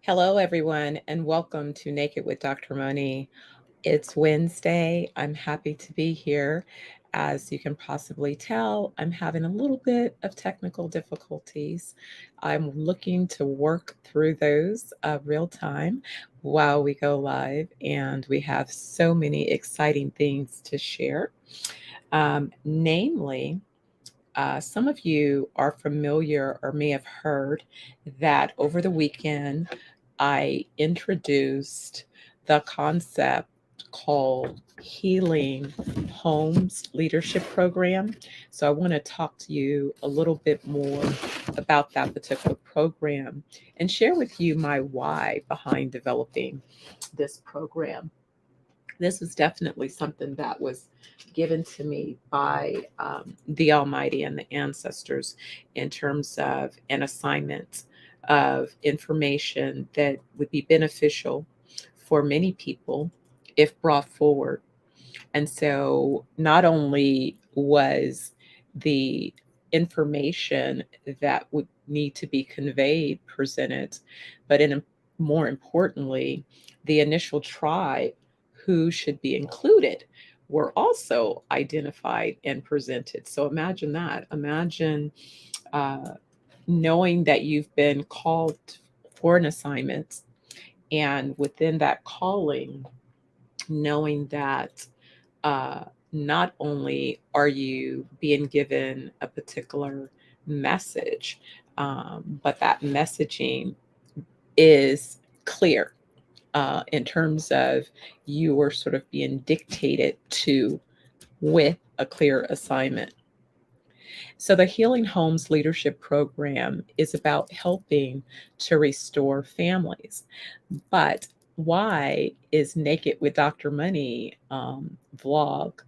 Hello, everyone, and welcome to Naked with Dr. Money. It's Wednesday. I'm happy to be here. As you can possibly tell, I'm having a little bit of technical difficulties. I'm looking to work through those real time while we go live, and we have so many exciting things to share. Namely, some of you are familiar or may have heard that over the weekend I introduced the concept called Healing Homes Leadership Program. So I want to talk to you a little bit more about that particular program and share with you my why behind developing this program. This is definitely something that was given to me by the Almighty and the ancestors in terms of an assignment of information that would be beneficial for many people if brought forward. And so, not only was the information that would need to be conveyed presented, but more importantly, the initial tribe who should be included were also identified and presented. So imagine that. Imagine uh, knowing that you've been called for an assignment, and within that calling, knowing that uh, not only are you being given a particular message, but that messaging is clear in terms of you are sort of being dictated to with a clear assignment. So, the Healing Homes Leadership Program is about helping to restore families. But why is Naked with Dr. Money vlog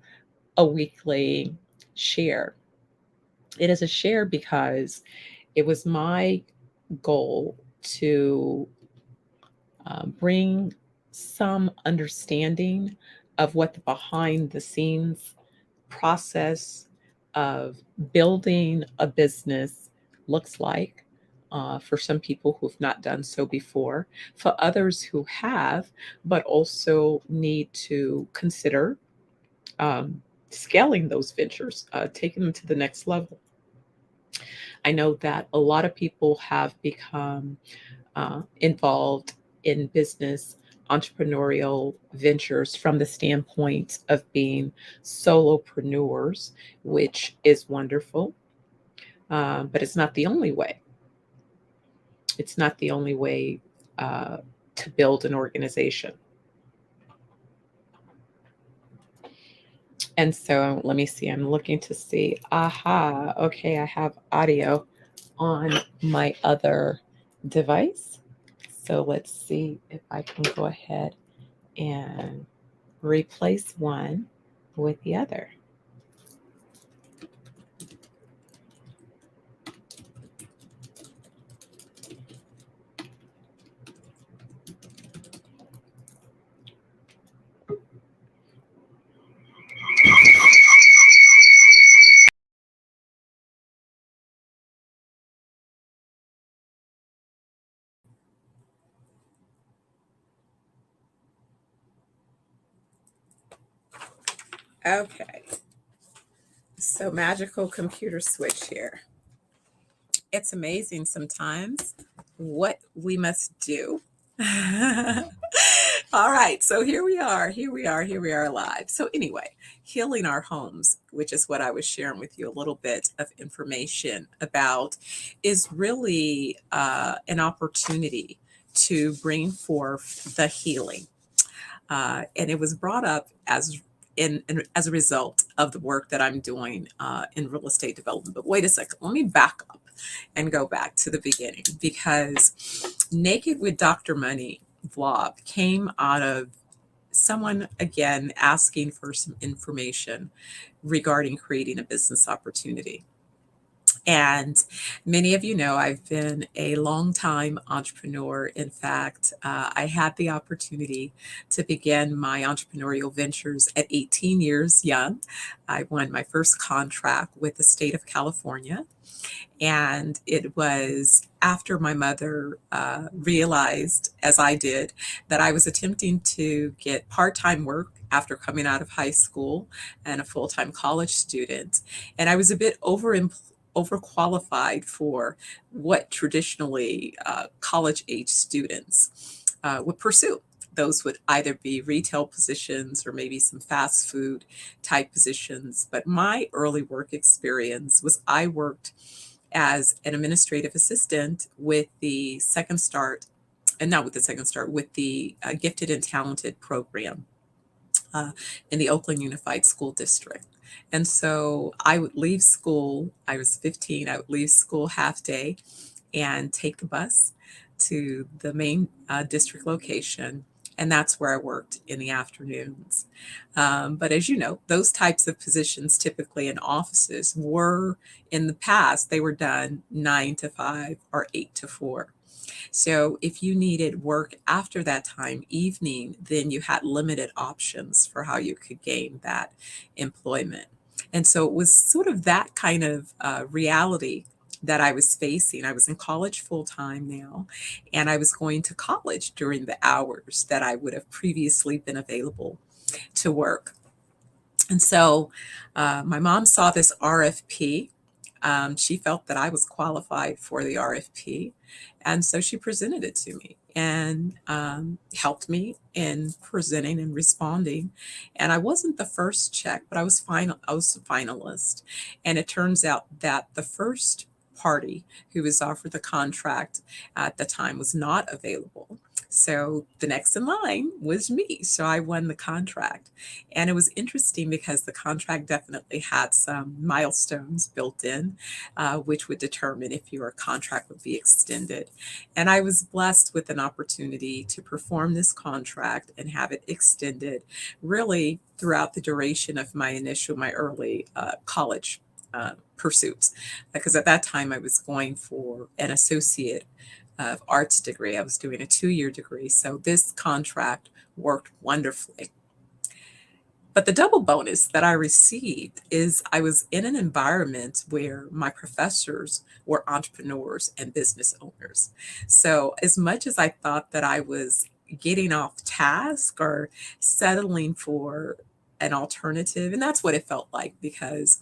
a weekly share? It is a share because it was my goal to bring some understanding of what the behind the scenes process of building a business looks like. For some people who've not done so before, for others who have, but also need to consider um, scaling those ventures, taking them to the next level. I know that a lot of people have become involved in business entrepreneurial ventures from the standpoint of being solopreneurs, which is wonderful, but it's not the only way. It's not the only way uh, to build an organization. And so let me see, I'm looking to see. Aha, okay, I have audio on my other device. So let's see if I can go ahead and replace one with the other. Okay, so magical computer switch here. It's amazing sometimes what we must do. All right, so here we are, here we are live. So, anyway, healing our homes, which is what I was sharing with you a little bit of information about, is really an opportunity to bring forth the healing. And it was brought up as a result of the work that I'm doing in real estate development. But wait a second, let me back up and go back to the beginning, because Naked with Dr. Money vlog came out of someone again asking for some information regarding creating a business opportunity. And many of you know I've been a longtime entrepreneur. In fact, I had the opportunity to begin my entrepreneurial ventures at 18 years young. I won my first contract with the state of California. And it was after my mother realized, as I did, that I was attempting to get part time work after coming out of high school and a full time college student. And I was a bit overqualified for what traditionally college age students would pursue. Those would either be retail positions or maybe some fast food type positions. But my early work experience was I worked as an administrative assistant with the Second Start, and not with the Second Start, with the Gifted and Talented program uh, in the Oakland Unified School District. And so I would leave school, I was 15, I would leave school half day and take the bus to the main district location. And that's where I worked in the afternoons. But as you know, those types of positions typically in offices were in the past, they were done 9 to 5 or 8 to 4. So if you needed work after that time, evening, then you had limited options for how you could gain that employment. And so it was sort of that kind of reality that I was facing. I was in college full time now, and I was going to college during the hours that I would have previously been available to work. And so my mom saw this RFP. She felt that I was qualified for the RFP. And so she presented it to me and helped me in presenting and responding. And I wasn't the first check, but I was a finalist. And it turns out that the first party who was offered the contract at the time was not available. So the next in line was me. So I won the contract. And it was interesting because the contract definitely had some milestones built in, which would determine if your contract would be extended. And I was blessed with an opportunity to perform this contract and have it extended really throughout the duration of my early college pursuits. Because at that time I was going for an associate of arts degree. I was doing a 2 year degree. So this contract worked wonderfully. But the double bonus that I received is I was in an environment where my professors were entrepreneurs and business owners. So, as much as I thought that I was getting off task or settling for an alternative, and that's what it felt like because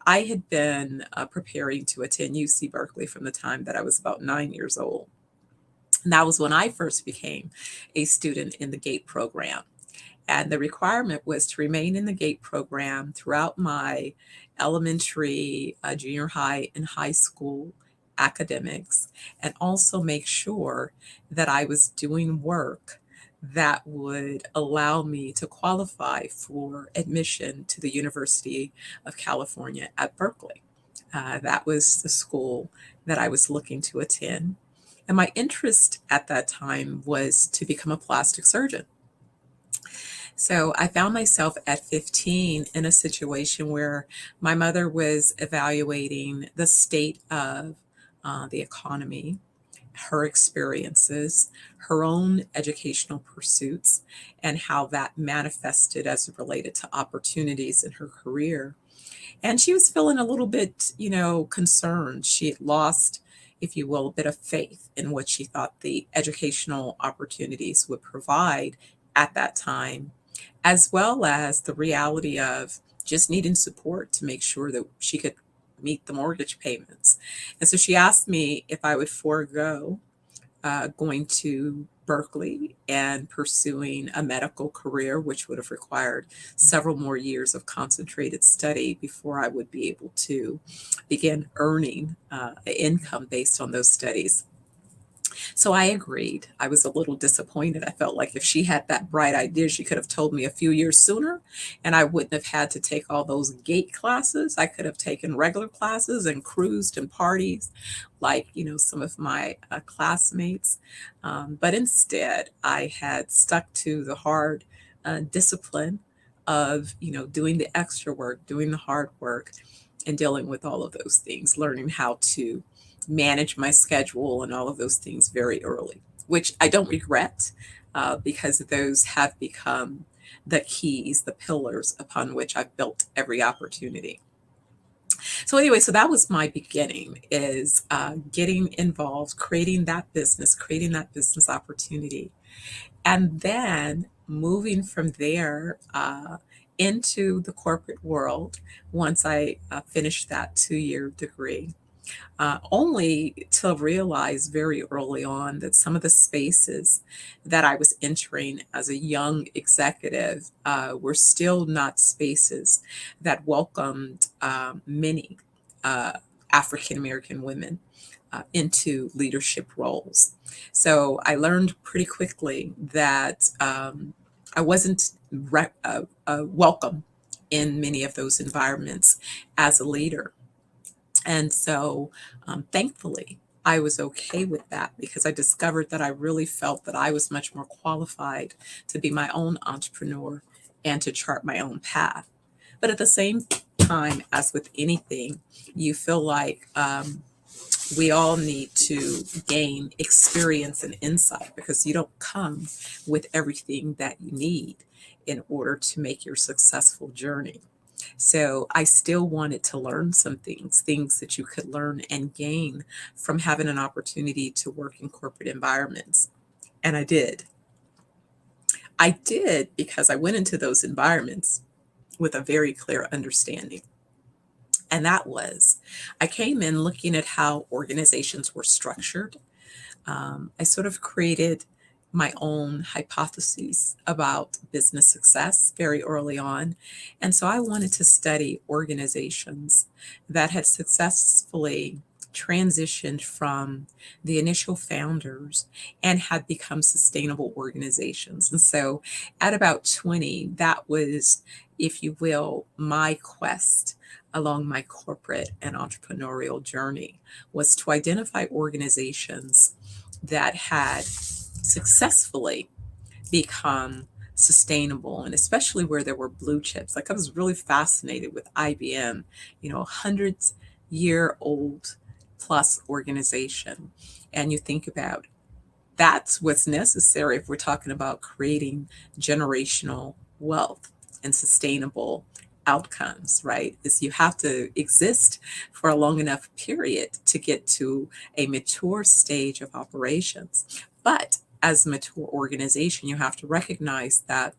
I had been preparing to attend UC Berkeley from the time that I was about 9 years old. And that was when I first became a student in the GATE program. And the requirement was to remain in the GATE program throughout my elementary, junior high, and high school academics, and also make sure that I was doing work that would allow me to qualify for admission to the University of California at Berkeley. That was the school that I was looking to attend. And my interest at that time was to become a plastic surgeon. So I found myself at 15 in a situation where my mother was evaluating the state of the economy, her experiences, her own educational pursuits, and how that manifested as it related to opportunities in her career. And she was feeling a little bit, concerned. She had lost, if you will, a bit of faith in what she thought the educational opportunities would provide at that time, as well as the reality of just needing support to make sure that she could meet the mortgage payments. And so she asked me if I would forego going to Berkeley and pursuing a medical career, which would have required several more years of concentrated study before I would be able to begin earning income based on those studies. So I agreed. I was a little disappointed. I felt like if she had that bright idea, she could have told me a few years sooner, and I wouldn't have had to take all those gate classes. I could have taken regular classes and cruised and parties like, some of my classmates. But instead, I had stuck to the hard discipline of, doing the extra work, doing the hard work, and dealing with all of those things, learning how to manage my schedule and all of those things very early, which I don't regret because those have become the keys, the pillars upon which I've built every opportunity. So anyway, so that was my beginning, is getting involved, creating that business opportunity, and then moving from there into the corporate world once I finished that 2-year degree. Only to realize very early on that some of the spaces that I was entering as a young executive were still not spaces that welcomed many uh, African American women into leadership roles. So I learned pretty quickly that I wasn't welcome in many of those environments as a leader. And so, thankfully, I was okay with that because I discovered that I really felt that I was much more qualified to be my own entrepreneur and to chart my own path. But at the same time, as with anything, you feel like we all need to gain experience and insight because you don't come with everything that you need in order to make your successful journey. So I still wanted to learn some things, things that you could learn and gain from having an opportunity to work in corporate environments. And I did. I did because I went into those environments with a very clear understanding. And that was, I came in looking at how organizations were structured. I sort of created my own hypotheses about business success very early on. And so I wanted to study organizations that had successfully transitioned from the initial founders and had become sustainable organizations. And so at about 20, that was, if you will, my quest along my corporate and entrepreneurial journey was to identify organizations that had successfully become sustainable, and especially where there were blue chips. Like I was really fascinated with IBM, hundreds year old plus organization. And you think about that's what's necessary if we're talking about creating generational wealth and sustainable outcomes, right? Is you have to exist for a long enough period to get to a mature stage of operations. But as a mature organization, you have to recognize that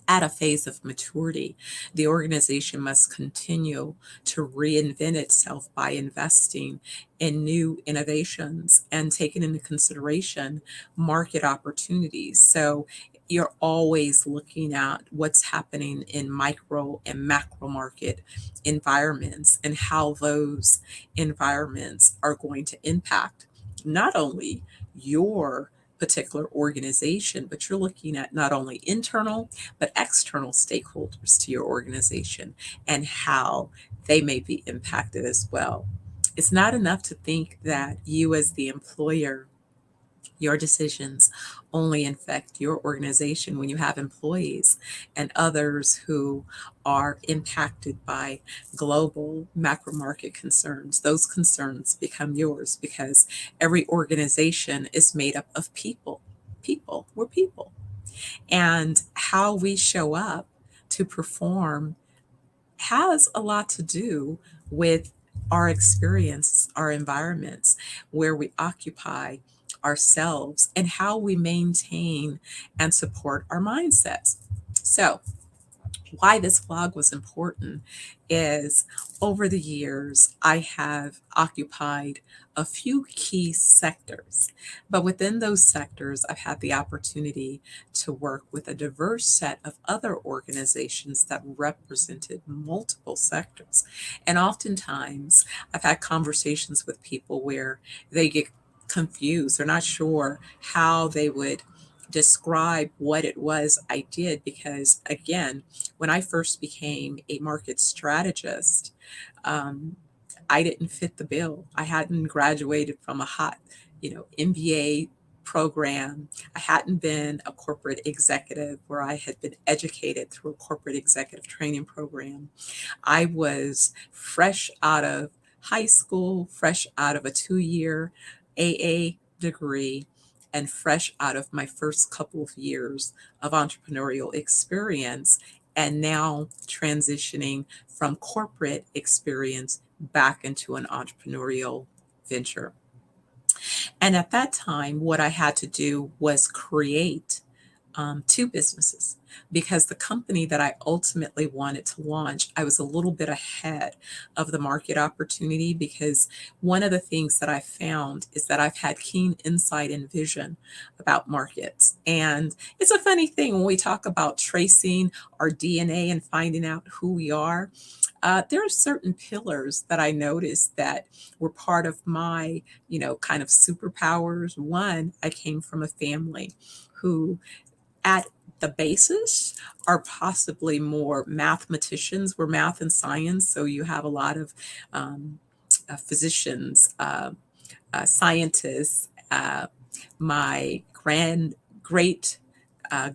at a phase of maturity, the organization must continue to reinvent itself by investing in new innovations and taking into consideration market opportunities. So you're always looking at what's happening in micro and macro market environments and how those environments are going to impact not only your particular organization, but you're looking at not only internal but external stakeholders to your organization and how they may be impacted as well. It's not enough to think that you, as the employer, your decisions only affect your organization when you have employees and others who are impacted by global macro market concerns. Those concerns become yours because every organization is made up of people. People, we're people. And how we show up to perform has a lot to do with our experience, our environments, where we occupy ourselves, and how we maintain and support our mindsets. So, why this vlog was important is over the years, I have occupied a few key sectors, but within those sectors, I've had the opportunity to work with a diverse set of other organizations that represented multiple sectors. And oftentimes, I've had conversations with people where they get confused. They're not sure how they would describe what it was I did because, again, when I first became a market strategist, um, I didn't fit the bill. I hadn't graduated from a hot, MBA program. I hadn't been a corporate executive where I had been educated through a corporate executive training program. I was fresh out of high school, fresh out of a 2-year AA degree, and fresh out of my first couple of years of entrepreneurial experience, and now transitioning from corporate experience back into an entrepreneurial venture. And at that time, what I had to do was create two businesses, because the company that I ultimately wanted to launch, I was a little bit ahead of the market opportunity, because one of the things that I found is that I've had keen insight and vision about markets. And it's a funny thing when we talk about tracing our DNA and finding out who we are. There are certain pillars that I noticed that were part of my, kind of superpowers. One, I came from a family who at the basis are possibly more mathematicians. We're math and science, so you have a lot of physicians, scientists. My great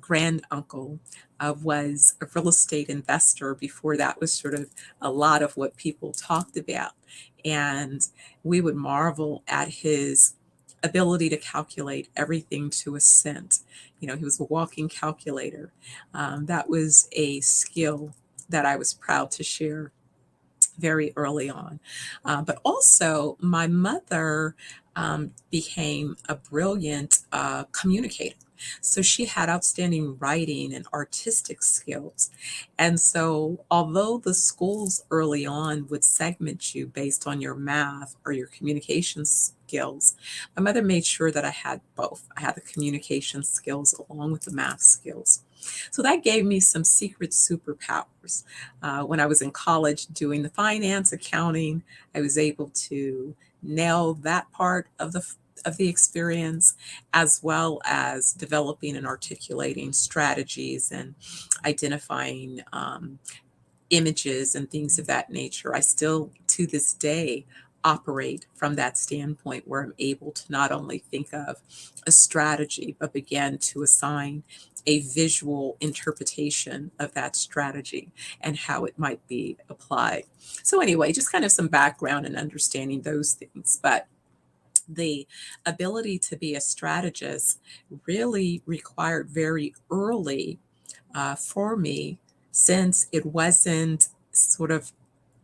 grand uncle was a real estate investor. Before that was sort of a lot of what people talked about. And we would marvel at his ability to calculate everything to a cent. He was a walking calculator. That was a skill that I was proud to share very early on. But also, my mother became a brilliant communicator. So she had outstanding writing and artistic skills. And so, although the schools early on would segment you based on your math or your communication skills, my mother made sure that I had both. I had the communication skills along with the math skills. So that gave me some secret superpowers. When I was in college doing the finance, accounting, I was able to nail that part of the experience, as well as developing and articulating strategies and identifying images and things of that nature. I still, to this day, operate from that standpoint where I'm able to not only think of a strategy, but begin to assign a visual interpretation of that strategy and how it might be applied. So, anyway, just kind of some background and understanding those things. But the ability to be a strategist really required very early for me, since it wasn't sort of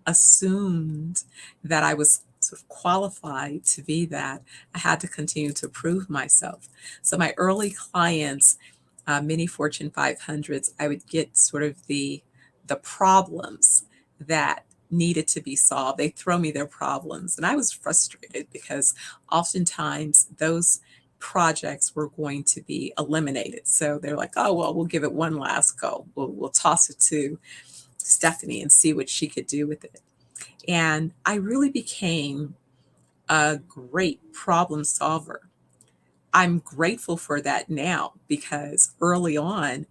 assumed that I was sort of qualified to be that. I had to continue to prove myself. So my early clients, many Fortune 500s, I would get sort of the problems that needed to be solved. They throw me their problems, and I was frustrated because oftentimes those projects were going to be eliminated. So they're like, oh, well, we'll give it one last go. We'll toss it to Stephanie and see what she could do with it. And I really became a great problem solver. I'm grateful for that now, because early on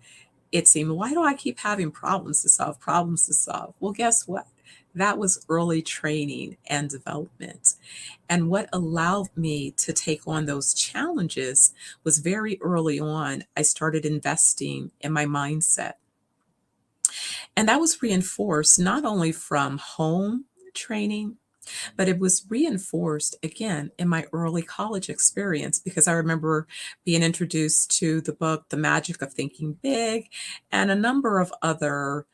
it seemed, why do I keep having problems to solve, problems to solve? Well, guess what? That was early training and development. And what allowed me to take on those challenges was very early on, I started investing in my mindset. And that was reinforced not only from home training, but it was reinforced again in my early college experience, because I remember being introduced to the book, The Magic of Thinking Big, and a number of other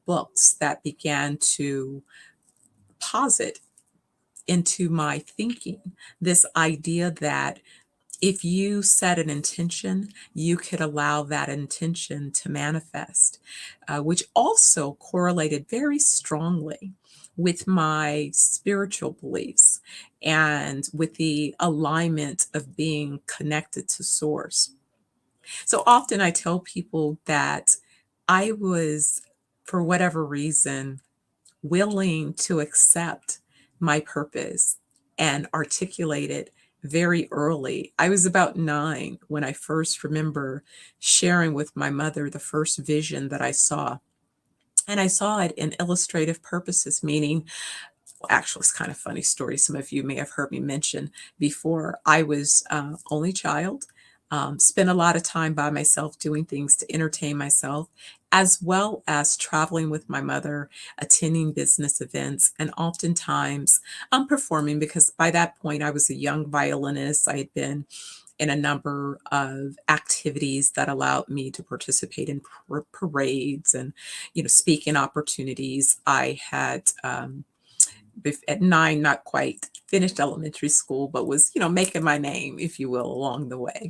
books that began to posit into my thinking this idea that if you set an intention, you could allow that intention to manifest, which also correlated very strongly with my spiritual beliefs and with the alignment of being connected to source. So often I tell people that I was, for whatever reason, willing to accept my purpose and articulate it very early. I was about 9 when I first remember sharing with my mother the first vision that I saw. And I saw it in illustrative purposes, meaning, well, actually, it's kind of funny story. Some of you may have heard me mention before. I was only child. spent a lot of time by myself doing things to entertain myself, as well as traveling with my mother, attending business events, and oftentimes performing, because by that point I was a young violinist. I had been in a number of activities that allowed me to participate in parades and, speaking opportunities. I had at 9 not quite finished elementary school, but was, making my name, if you will, along the way.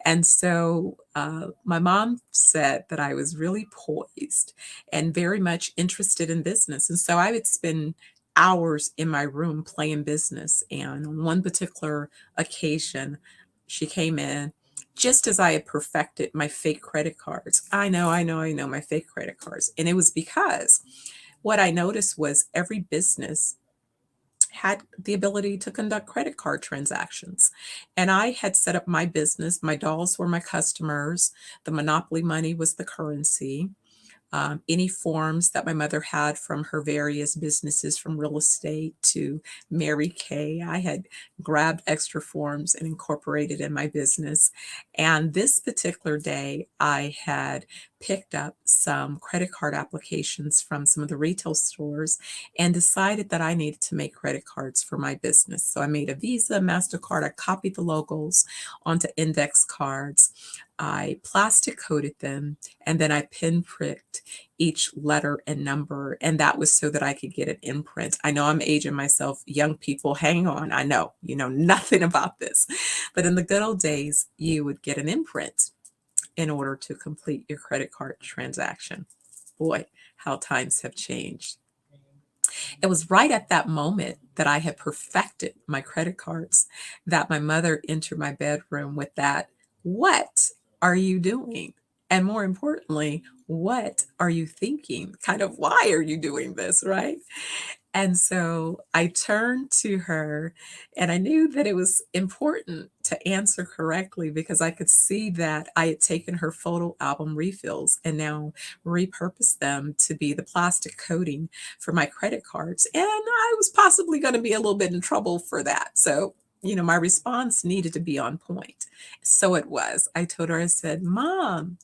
And so my mom said that I was really poised and very much interested in business. And so I would spend hours in my room playing business. And on one particular occasion, she came in just as I had perfected my fake credit cards. I know my fake credit cards. And it was because what I noticed was every business had the ability to conduct credit card transactions. And I had set up my business. My dolls were my customers. The monopoly money was the currency. Any forms that my mother had from her various businesses, from real estate to Mary Kay, I had grabbed extra forms and incorporated in my business. And this particular day, I had picked up some credit card applications from some of the retail stores and decided that I needed to make credit cards for my business. So I made a Visa, MasterCard. I copied the logos onto index cards. I plastic coated them, and then I pin pricked each letter and number. And that was so that I could get an imprint. I know I'm aging myself. Young people, hang on. I know you know nothing about this. But in the good old days, you would get an imprint in order to complete your credit card transaction. Boy, how times have changed. It was right at that moment that I had perfected my credit cards that my mother entered my bedroom with that, "What are you doing?" And more importantly, "What are you thinking?" Kind of, "Why are you doing this?" Right? And so I turned to her, and I knew that it was important to answer correctly because I could see that I had taken her photo album refills and now repurposed them to be the plastic coating for my credit cards. And I was possibly going to be a little bit in trouble for that. So, my response needed to be on point. So it was. I told her, I said, "Mom,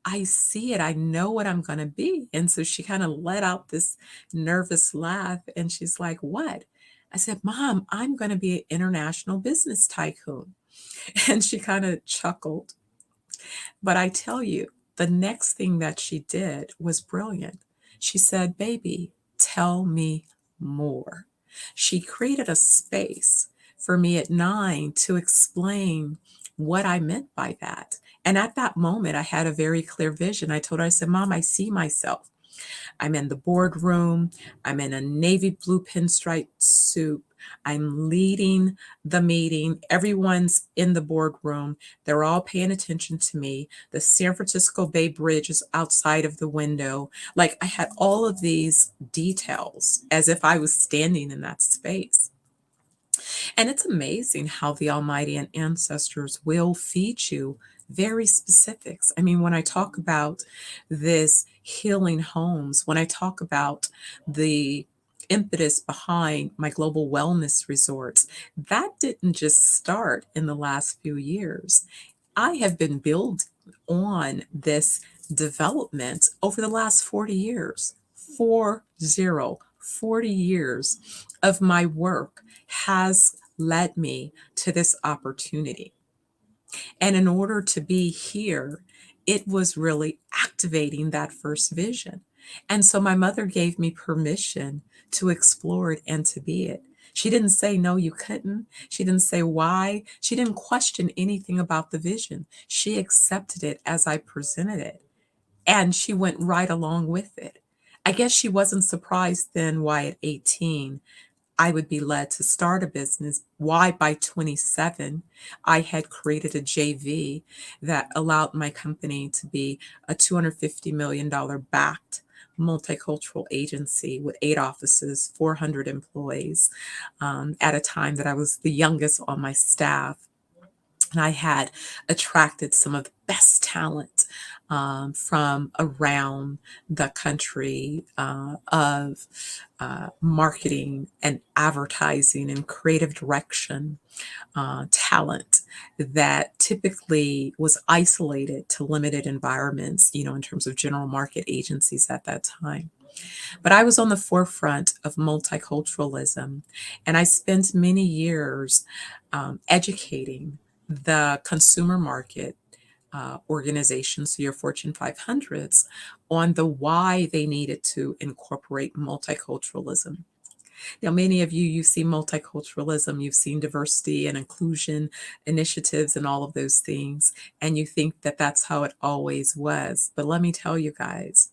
I see it. I know what I'm gonna be." And so she kinda let out this nervous laugh, and she's like, "What?" I said, "Mom, I'm gonna be an international business tycoon." And she kinda chuckled. But I tell you, the next thing that she did was brilliant. She said, "Baby, tell me more." She created a space for me at 9 to explain what I meant by that. And at that moment, I had a very clear vision. I told her, I said, "Mom, I see myself. I'm in the boardroom. I'm in a navy blue pinstripe suit. I'm leading the meeting. Everyone's in the boardroom. They're all paying attention to me. The San Francisco Bay Bridge is outside of the window." Like, I had all of these details as if I was standing in that space. And it's amazing how the Almighty and ancestors will feed you very specifics. I mean, when I talk about this healing homes, when I talk about the impetus behind my global wellness resorts, that didn't just start in the last few years. I have been building on this development over the last 40 years. 40 years of my work has led me to this opportunity. And in order to be here, it was really activating that first vision. And so my mother gave me permission to explore it and to be it. She didn't say, "No, you couldn't." She didn't say why. She didn't question anything about the vision. She accepted it as I presented it. And she went right along with it. I guess she wasn't surprised then why at 18 I would be led to start a business. Why by 27, I had created a JV that allowed my company to be a $250 million backed multicultural agency with 8 offices, 400 employees, at a time that I was the youngest on my staff. And I had attracted some of the best talent from around the country of marketing and advertising and creative direction talent that typically was isolated to limited environments, in terms of general market agencies at that time. But I was on the forefront of multiculturalism, and I spent many years educating the consumer market organizations, so your Fortune 500s, on the why they needed to incorporate multiculturalism. Now, many of you, you've seen multiculturalism, you've seen diversity and inclusion initiatives and all of those things, and you think that that's how it always was. But let me tell you guys,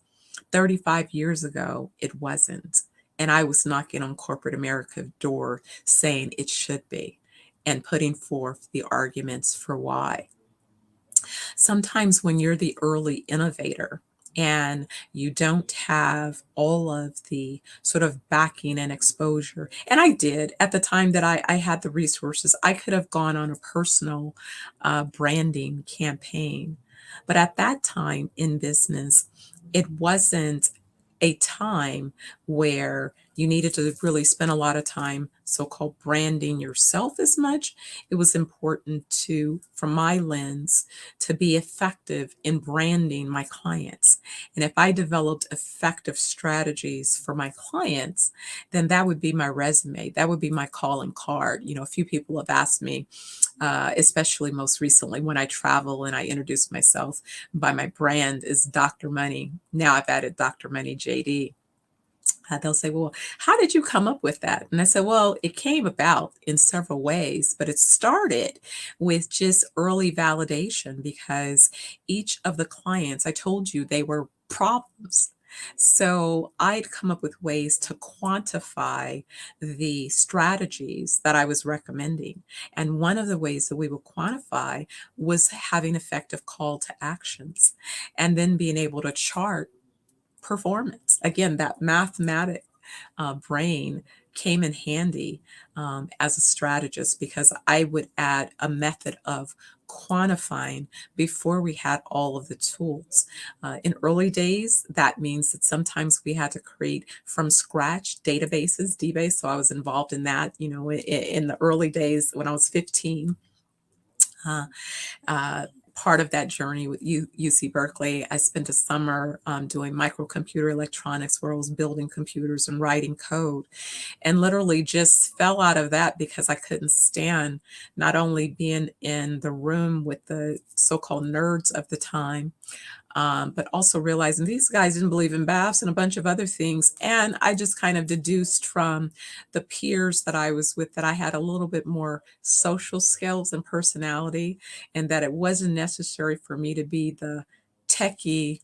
35 years ago, it wasn't. And I was knocking on corporate America's door saying it should be and putting forth the arguments for why. Sometimes when you're the early innovator and you don't have all of the sort of backing and exposure, and I did at the time that I had the resources, I could have gone on a personal branding campaign. But at that time in business, it wasn't a time where you needed to really spend a lot of time so-called branding yourself as much. It was important to, from my lens, to be effective in branding my clients. And if I developed effective strategies for my clients, then that would be my resume. That would be my calling card. A few people have asked me, especially most recently when I travel and I introduce myself by my brand is Dr. Money. Now I've added Dr. Money JD. They'll say, well, how did you come up with that? And I said, well, it came about in several ways, but it started with just early validation because each of the clients, I told you they were problems. So I'd come up with ways to quantify the strategies that I was recommending. And one of the ways that we would quantify was having effective call to actions and then being able to chart performance. Again, that mathematic brain came in handy as a strategist because I would add a method of quantifying before we had all of the tools. In early days, that means that sometimes we had to create from scratch databases, DBase. So I was involved in that, in the early days when I was 15. Uh, Part of that journey with UC Berkeley, I spent a summer doing microcomputer electronics where I was building computers and writing code, and literally just fell out of that because I couldn't stand not only being in the room with the so-called nerds of the time, but also realizing these guys didn't believe in baths and a bunch of other things. And I just kind of deduced from the peers that I was with that I had a little bit more social skills and personality, and that it wasn't necessary for me to be the techie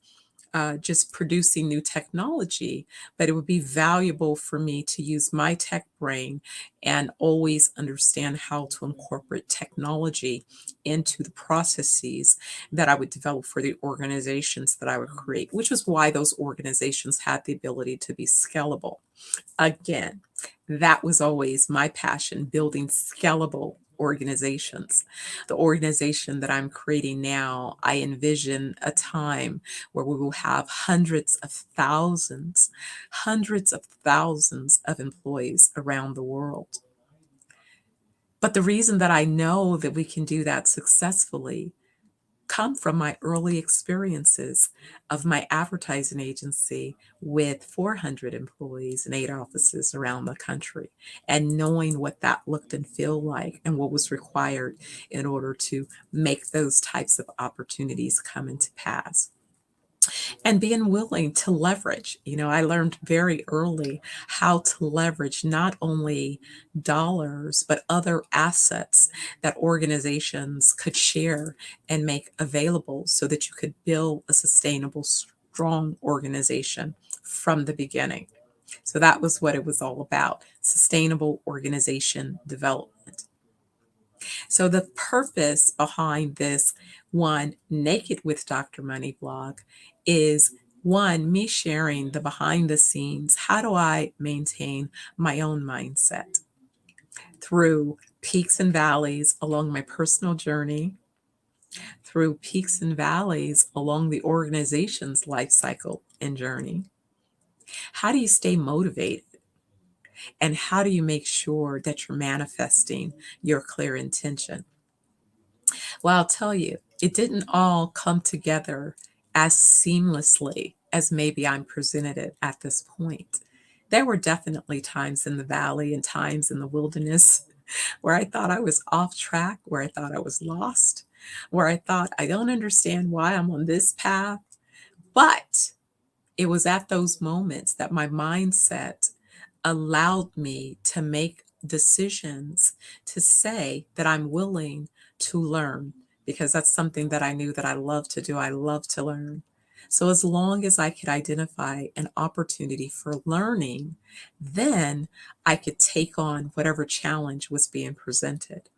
just producing new technology, but it would be valuable for me to use my tech brain and always understand how to incorporate technology into the processes that I would develop for the organizations that I would create, which is why those organizations had the ability to be scalable. Again, that was always my passion, building scalable organizations. The organization that I'm creating now, I envision a time where we will have hundreds of thousands of employees around the world. But the reason that I know that we can do that successfully come from my early experiences of my advertising agency with 400 employees and 8 offices around the country, and knowing what that looked and feel like and what was required in order to make those types of opportunities come into pass. And being willing to leverage. I learned very early how to leverage not only dollars, but other assets that organizations could share and make available so that you could build a sustainable, strong organization from the beginning. So that was what it was all about, sustainable organization development. So the purpose behind this one Naked with Dr. Money blog is one, me sharing the behind the scenes. How do I maintain my own mindset through peaks and valleys along my personal journey, through peaks and valleys along the organization's life cycle and journey? How do you stay motivated? And how do you make sure that you're manifesting your clear intention? Well, I'll tell you, it didn't all come together as seamlessly as maybe I'm presented it at this point. There were definitely times in the valley and times in the wilderness where I thought I was off track, where I thought I was lost, where I thought I don't understand why I'm on this path. But it was at those moments that my mindset allowed me to make decisions to say that I'm willing to learn, because that's something that I knew that I love to do. I love to learn. So as long as I could identify an opportunity for learning, then I could take on whatever challenge was being presented.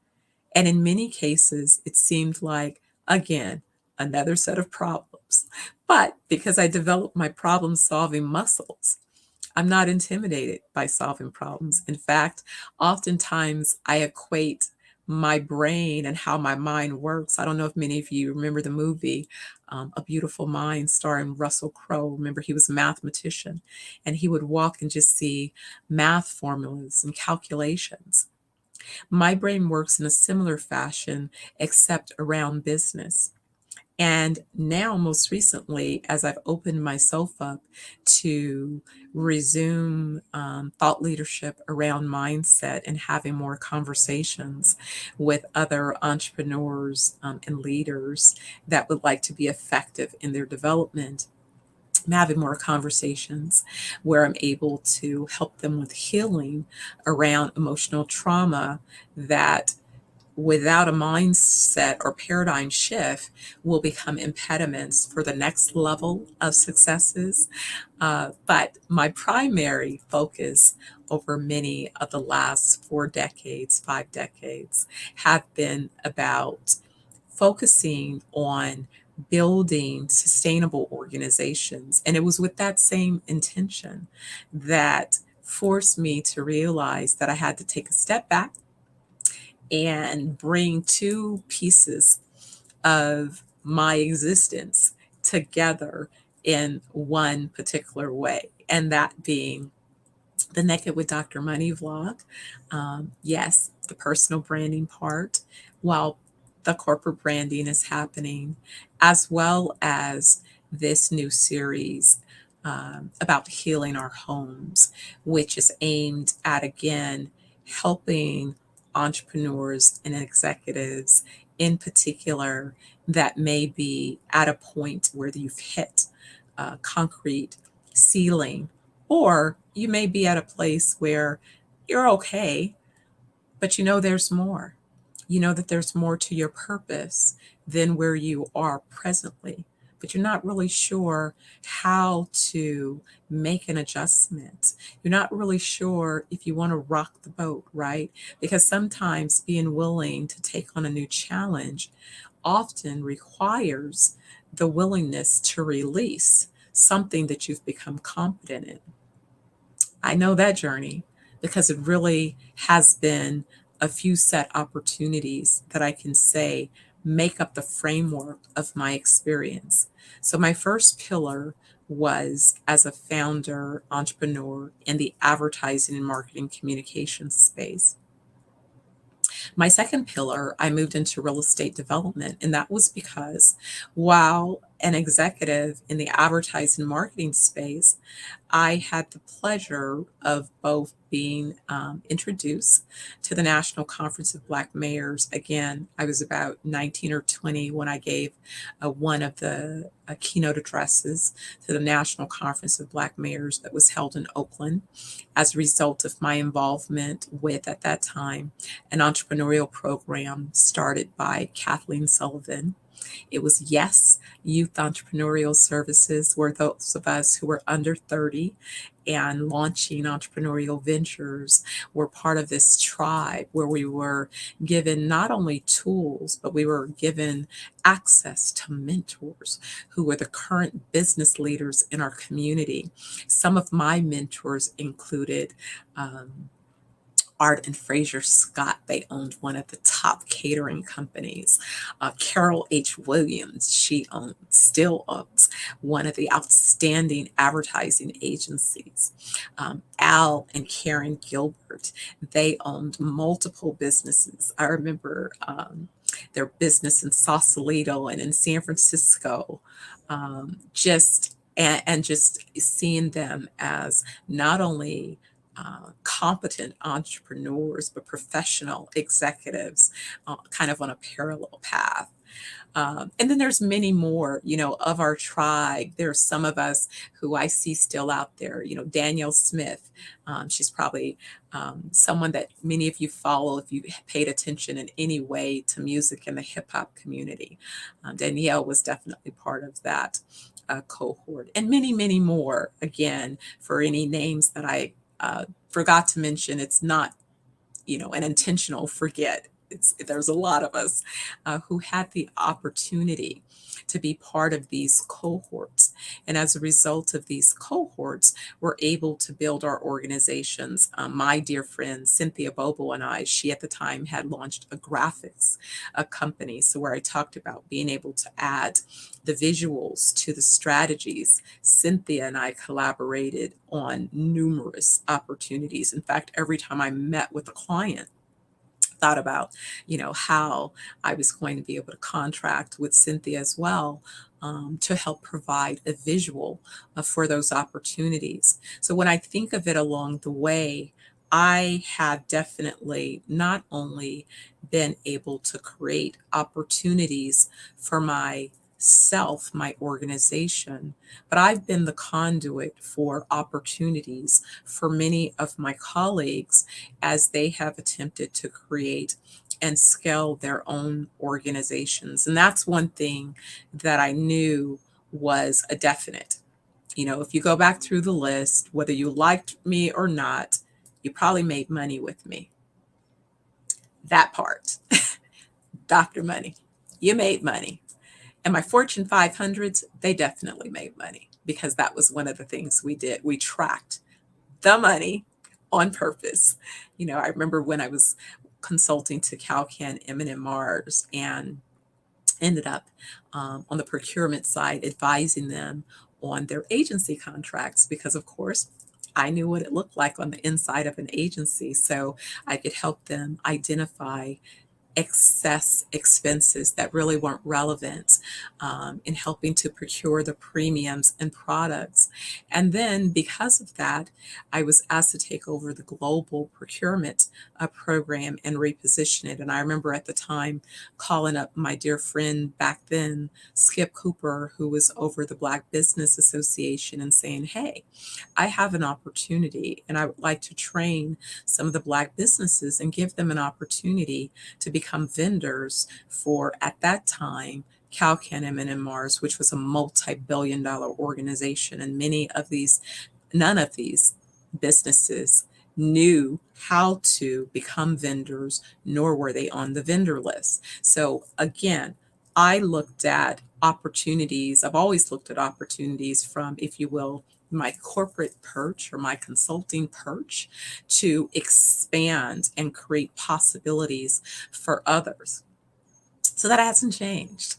And in many cases, it seemed like, again, another set of problems. But because I developed my problem solving muscles, I'm not intimidated by solving problems. In fact, oftentimes I equate my brain and how my mind works. I don't know if many of you remember the movie A Beautiful Mind starring Russell Crowe. Remember, he was a mathematician and he would walk and just see math formulas and calculations. My brain works in a similar fashion, except around business. And now, most recently, as I've opened myself up to resume thought leadership around mindset and having more conversations with other entrepreneurs and leaders that would like to be effective in their development, I'm having more conversations where I'm able to help them with healing around emotional trauma that without a mindset or paradigm shift will become impediments for the next level of successes. But my primary focus over many of the last 4 decades, 5 decades, have been about focusing on building sustainable organizations. And it was with that same intention that forced me to realize that I had to take a step back and bring two pieces of my existence together in one particular way. And that being the Naked with Dr. Money vlog. Yes, the personal branding part, while the corporate branding is happening, as well as this new series about healing our homes, which is aimed at, again, helping entrepreneurs and executives in particular that may be at a point where you've hit concrete ceiling, or you may be at a place where you're okay, but you know there's more. You know that there's more to your purpose than where you are presently, but you're not really sure how to make an adjustment. You're not really sure if you want to rock the boat, right? Because sometimes being willing to take on a new challenge often requires the willingness to release something that you've become competent in. I know that journey because it really has been a few set opportunities that I can say make up the framework of my experience. So, my first pillar was as a founder, entrepreneur in the advertising and marketing communications space. My second pillar, I moved into real estate development, and that was because while an executive in the advertising and marketing space, I had the pleasure of both being introduced to the National Conference of Black Mayors. Again, I was about 19 or 20 when I gave one of the keynote addresses to the National Conference of Black Mayors that was held in Oakland as a result of my involvement with, at that time, an entrepreneurial program started by Kathleen Sullivan. It was YES, Youth Entrepreneurial Services, were those of us who were under 30 and launching entrepreneurial ventures were part of this tribe where we were given not only tools, but we were given access to mentors who were the current business leaders in our community. Some of my mentors included Art and Fraser Scott, they owned one of the top catering companies. Carol H. Williams, still owns one of the outstanding advertising agencies. Al and Karen Gilbert, they owned multiple businesses. I remember their business in Sausalito and in San Francisco. Just seeing them as not only competent entrepreneurs, but professional executives, kind of on a parallel path. And then there's many more, of our tribe. There's some of us who I see still out there, Danielle Smith. She's probably someone that many of you follow if you paid attention in any way to music in the hip hop community. Danielle was definitely part of that cohort, and many, many more. Again, for any names that I forgot to mention, it's not an intentional forget. There's a lot of us who had the opportunity to be part of these cohorts. And as a result of these cohorts, we're able to build our organizations. My dear friend, Cynthia Bobo, and I, she at the time had launched a graphics company. So where I talked about being able to add the visuals to the strategies, Cynthia and I collaborated on numerous opportunities. In fact, every time I met with a client, thought about, how I was going to be able to contract with Cynthia as well, to help provide a visual for those opportunities. So when I think of it along the way, I have definitely not only been able to create opportunities for myself, my organization, but I've been the conduit for opportunities for many of my colleagues as they have attempted to create and scale their own organizations. And that's one thing that I knew was a definite. If you go back through the list, whether you liked me or not, you probably made money with me. That part, Dr. Money, you made money. And my Fortune 500s, they definitely made money because that was one of the things we did. We tracked the money on purpose. I remember when I was consulting to Calcan, M&M Mars, and ended up on the procurement side advising them on their agency contracts because, of course, I knew what it looked like on the inside of an agency. So I could help them identify excess expenses that really weren't relevant in helping to procure the premiums and products. And then because of that, I was asked to take over the global procurement program and reposition it. And I remember at the time calling up my dear friend back then, Skip Cooper, who was over the Black Business Association, and saying, hey, I have an opportunity and I would like to train some of the Black businesses and give them an opportunity to become vendors for, at that time, Calcan M&M Mars, which was a multi-billion-dollar organization. And none of these businesses knew how to become vendors, nor were they on the vendor list. So again, I looked at opportunities. I've always looked at opportunities from, if you will, my corporate perch or my consulting perch to expand and create possibilities for others. So that hasn't changed.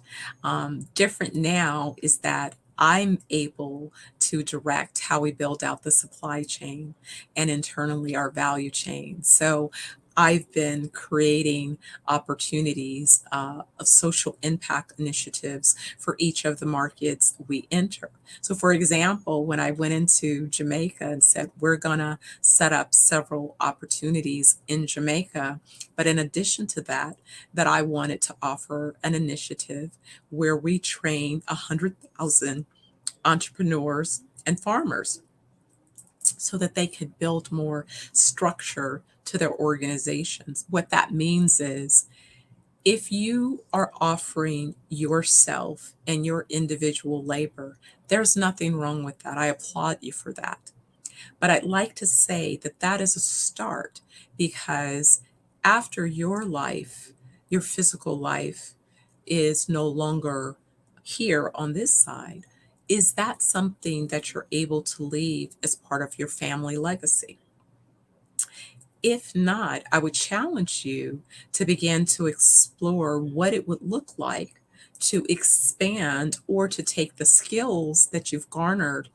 Different now is that I'm able to direct how we build out the supply chain and internally our value chain. So I've been creating opportunities of social impact initiatives for each of the markets we enter. So for example, when I went into Jamaica and said, we're gonna set up several opportunities in Jamaica, but in addition to that I wanted to offer an initiative where we train 100,000 entrepreneurs and farmers so that they could build more structure to their organizations. What that means is if you are offering yourself and your individual labor, there's nothing wrong with that. I applaud you for that. But I'd like to say that that is a start, because after your life, your physical life is no longer here on this side, is that something that you're able to leave as part of your family legacy? If not, I would challenge you to begin to explore what it would look like to expand or to take the skills that you've garnered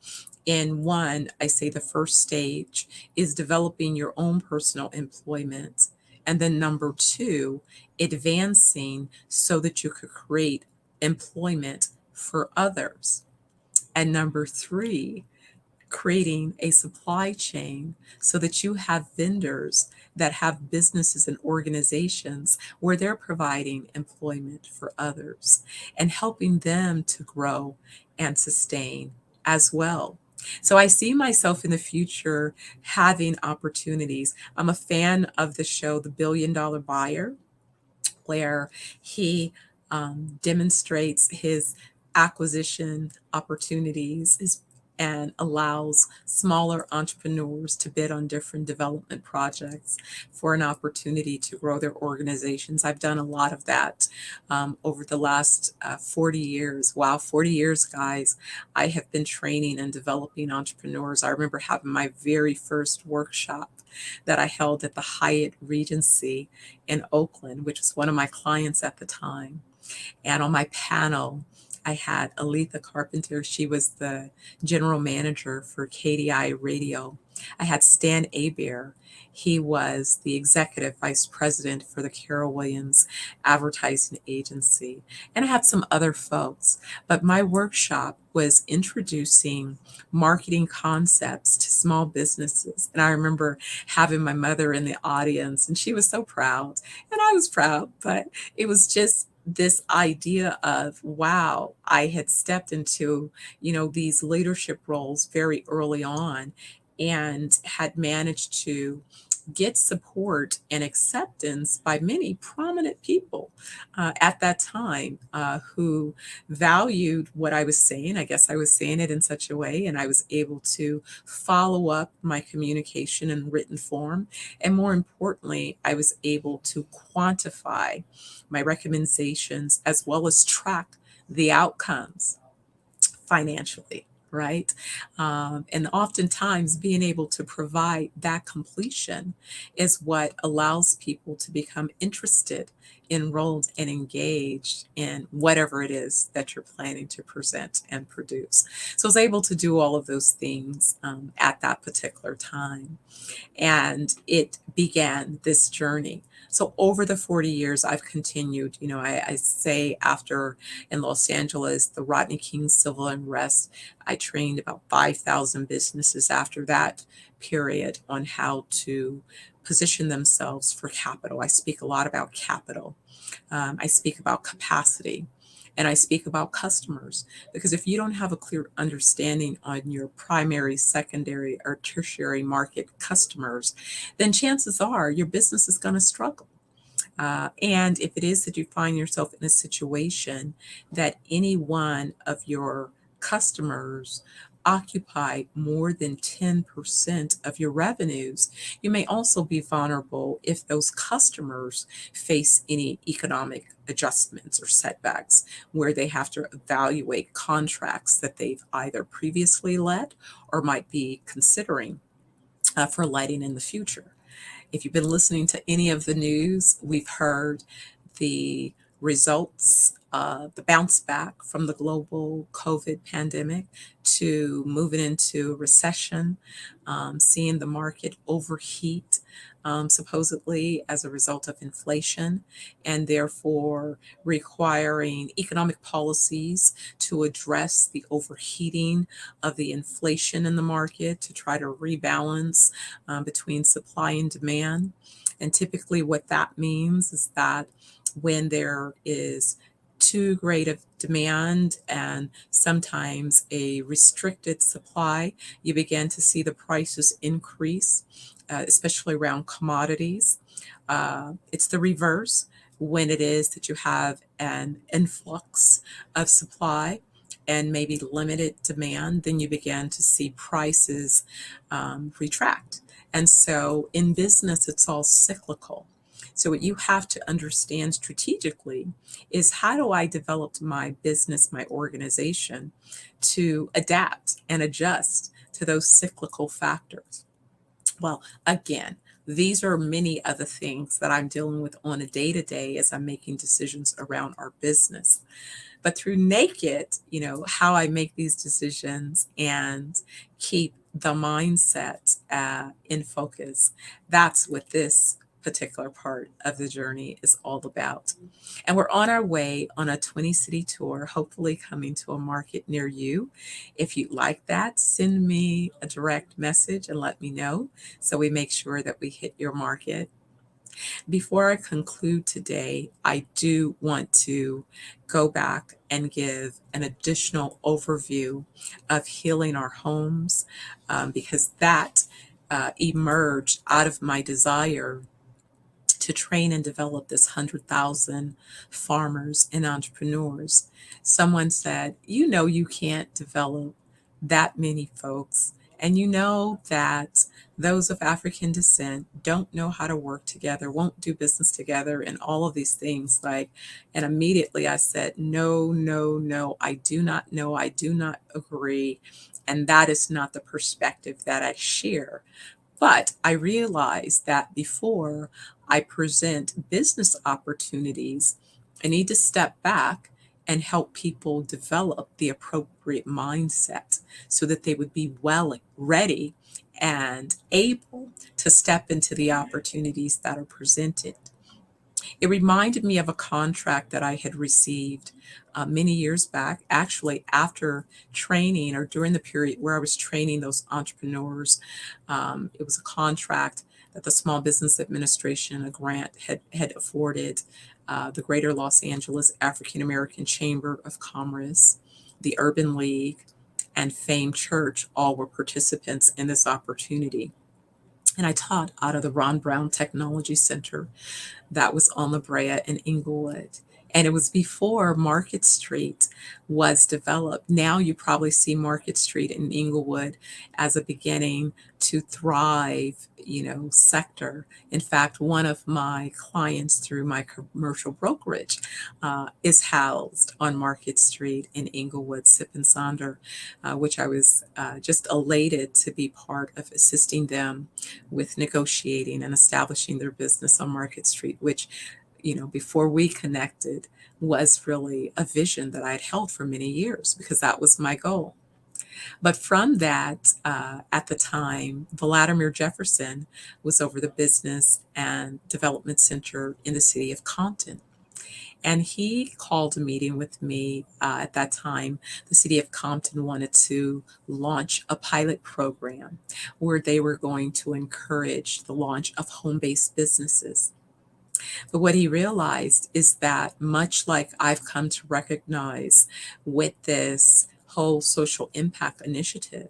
in one. I say the first stage is developing your own personal employment. And then number two, advancing so that you could create employment for others. And number three, creating a supply chain so that you have vendors that have businesses and organizations where they're providing employment for others and helping them to grow and sustain as well. So I see myself in the future having opportunities. I'm a fan of the show The Billion Dollar Buyer, where he demonstrates his acquisition opportunities and allows smaller entrepreneurs to bid on different development projects for an opportunity to grow their organizations. I've done a lot of that over the last 40 years. Wow, 40 years, guys. I have been training and developing entrepreneurs. I remember having my very first workshop that I held at the Hyatt Regency in Oakland, which was one of my clients at the time. And on my panel, I had Aletha Carpenter. She was the general manager for KDI Radio. I had Stan Aber. He was the executive vice president for the Carol Williams advertising agency. And I had some other folks. But my workshop was introducing marketing concepts to small businesses. And I remember having my mother in the audience, and she was so proud. And I was proud, but it was just this idea of, wow, I had stepped into, these leadership roles very early on and had managed to get support and acceptance by many prominent people at that time who valued what I was saying. I guess I was saying it in such a way, and I was able to follow up my communication in written form. And more importantly, I was able to quantify my recommendations as well as track the outcomes financially, right? And oftentimes, being able to provide that completion is what allows people to become interested, enrolled, and engaged in whatever it is that you're planning to present and produce. So I was able to do all of those things at that particular time. And it began this journey. So over the 40 years, I've continued. I say after in Los Angeles, the Rodney King Civil Unrest, I trained about 5,000 businesses after that period on how to position themselves for capital. I speak a lot about capital. I speak about capacity. And I speak about customers, because if you don't have a clear understanding on your primary, secondary, or tertiary market customers, then chances are your business is going to struggle. And if it is that you find yourself in a situation that any one of your customers occupy more than 10% of your revenues, you may also be vulnerable if those customers face any economic adjustments or setbacks where they have to evaluate contracts that they've either previously let or might be considering for letting in the future. If you've been listening to any of the news, we've heard the results, the bounce back from the global COVID pandemic to moving into recession, seeing the market overheat, supposedly as a result of inflation, and therefore requiring economic policies to address the overheating of the inflation in the market to try to rebalance between supply and demand. And typically, what that means is that when there is too great of demand and sometimes a restricted supply, you begin to see the prices increase, especially around commodities. It's the reverse when it is that you have an influx of supply and maybe limited demand, then you begin to see prices retract. And so in business, it's all cyclical. So what you have to understand strategically is, how do I develop my business, my organization to adapt and adjust to those cyclical factors? Well, again, these are many other things that I'm dealing with on a day to day as I'm making decisions around our business. But through Naked, how I make these decisions and keep the mindset in focus, that's what this particular part of the journey is all about. And we're on our way on a 20 city tour, hopefully coming to a market near you. If you'd like that, send me a direct message and let me know so we make sure that we hit your market. Before I conclude today, I do want to go back and give an additional overview of healing our homes, because that emerged out of my desire to train and develop this 100,000 farmers and entrepreneurs. Someone said, you can't develop that many folks. And you know that those of African descent don't know how to work together, won't do business together, and all of these things. And immediately I said, no, no, no, I do not know. I do not agree. And that is not the perspective that I share. But I realize that before I present business opportunities, I need to step back and help people develop the appropriate mindset so that they would be well ready and able to step into the opportunities that are presented. It reminded me of a contract that I had received many years back, actually after training or during the period where I was training those entrepreneurs. It was a contract that the Small Business Administration, a grant, had afforded the Greater Los Angeles African American Chamber of Commerce, the Urban League, and Fame Church all were participants in this opportunity. And I taught out of the Ron Brown Technology Center that was on La Brea in Inglewood. And it was before Market Street was developed. Now you probably see Market Street in Inglewood as a beginning to thrive, sector. In fact, one of my clients through my commercial brokerage is housed on Market Street in Inglewood, Sip and Sonder, which I was just elated to be part of assisting them with negotiating and establishing their business on Market Street, which, before we connected, was really a vision that I had held for many years because that was my goal. But from that, at the time, Vladimir Jefferson was over the Business and Development Center in the city of Compton. And he called a meeting with me at that time. The city of Compton wanted to launch a pilot program where they were going to encourage the launch of home-based businesses. But what he realized is that, much like I've come to recognize with this whole social impact initiative,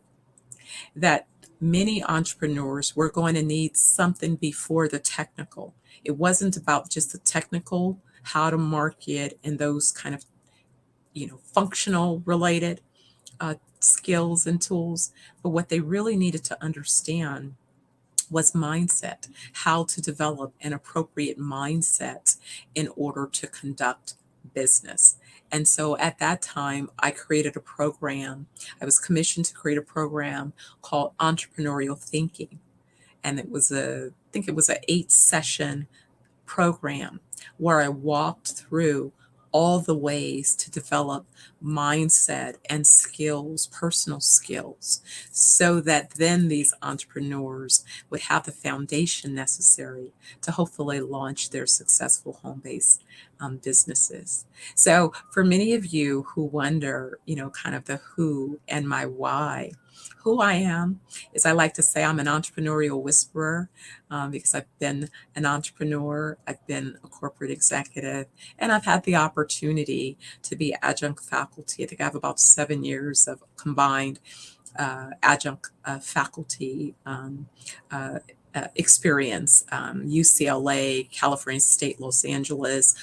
that many entrepreneurs were going to need something before the technical. It wasn't about just the technical, how to market and those kind of, functional related skills and tools, but what they really needed to understand was mindset, how to develop an appropriate mindset in order to conduct business. And so at that time, I created a program. I was commissioned to create a program called Entrepreneurial Thinking. And I think it was an 8-session program where I walked through all the ways to develop mindset and skills, personal skills, so that then these entrepreneurs would have the foundation necessary to hopefully launch their successful home-based businesses. So for many of you who wonder, kind of the who and my why, who I am is, I like to say, I'm an entrepreneurial whisperer, because I've been an entrepreneur, I've been a corporate executive, and I've had the opportunity to be adjunct faculty. I think I have about 7 years of combined adjunct faculty experience, UCLA, California State, Los Angeles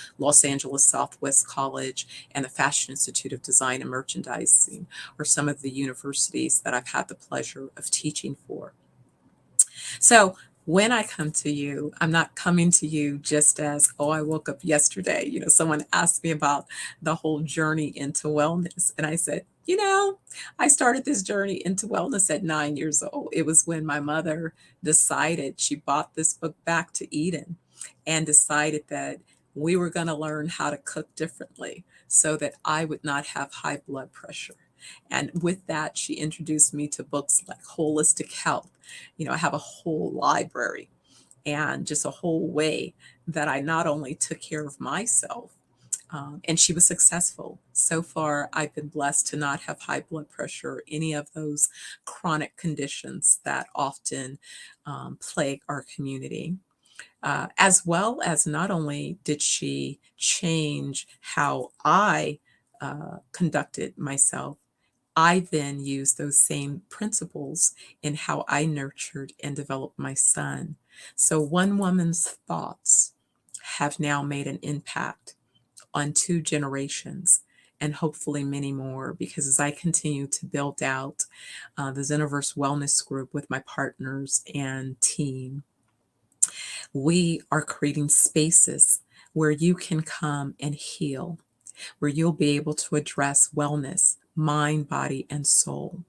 Southwest College, and the Fashion Institute of Design and Merchandising are some of the universities that I've had the pleasure of teaching for. So when I come to you, I'm not coming to you just as, oh, I woke up yesterday. Someone asked me about the whole journey into wellness. And I said, I started this journey into wellness at 9 years old. It was when my mother decided she bought this book back to Eden and decided that we were going to learn how to cook differently so that I would not have high blood pressure. And with that, she introduced me to books like Holistic Health. I have a whole library and just a whole way that I not only took care of myself, and she was successful. So far, I've been blessed to not have high blood pressure or any of those chronic conditions that often plague our community. As well as not only did she change how I conducted myself, I then used those same principles in how I nurtured and developed my son. So one woman's thoughts have now made an impact on two generations and hopefully many more, because as I continue to build out the ZenoVerse Wellness Group with my partners and team, we are creating spaces where you can come and heal, where you'll be able to address wellness, mind, body, and soul.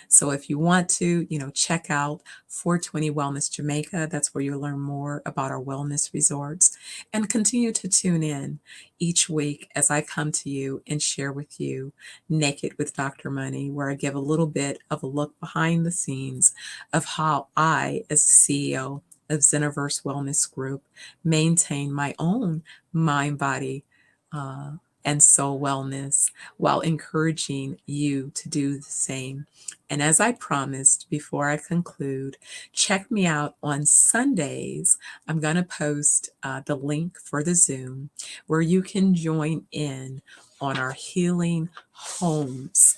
So if you want to, check out 420 Wellness Jamaica. That's where you'll learn more about our wellness resorts, and continue to tune in each week as I come to you and share with you Naked with Dr. Money, where I give a little bit of a look behind the scenes of how I, as CEO of ZenoVerse Wellness Group, maintain my own mind, body, uh, and soul wellness while encouraging you to do the same. And as I promised before I conclude, check me out on Sundays. I'm going to post the link for the Zoom where you can join in on our Healing Homes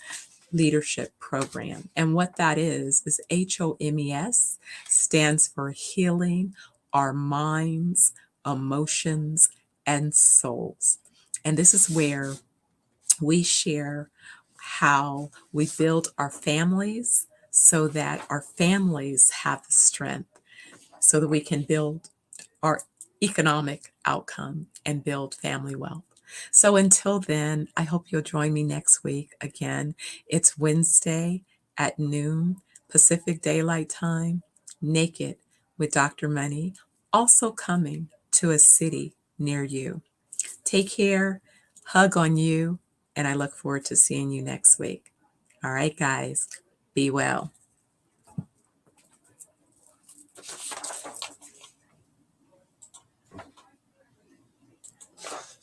leadership program. And what that is HOMES, stands for Healing Our Minds, Emotions, and Souls. And this is where we share how we build our families so that our families have the strength so that we can build our economic outcome and build family wealth. So until then, I hope you'll join me next week. Again, it's Wednesday at noon Pacific Daylight Time, Naked with Dr. Money, also coming to a city near you. Take care, hug on you, and I look forward to seeing you next week. All right, guys, be well.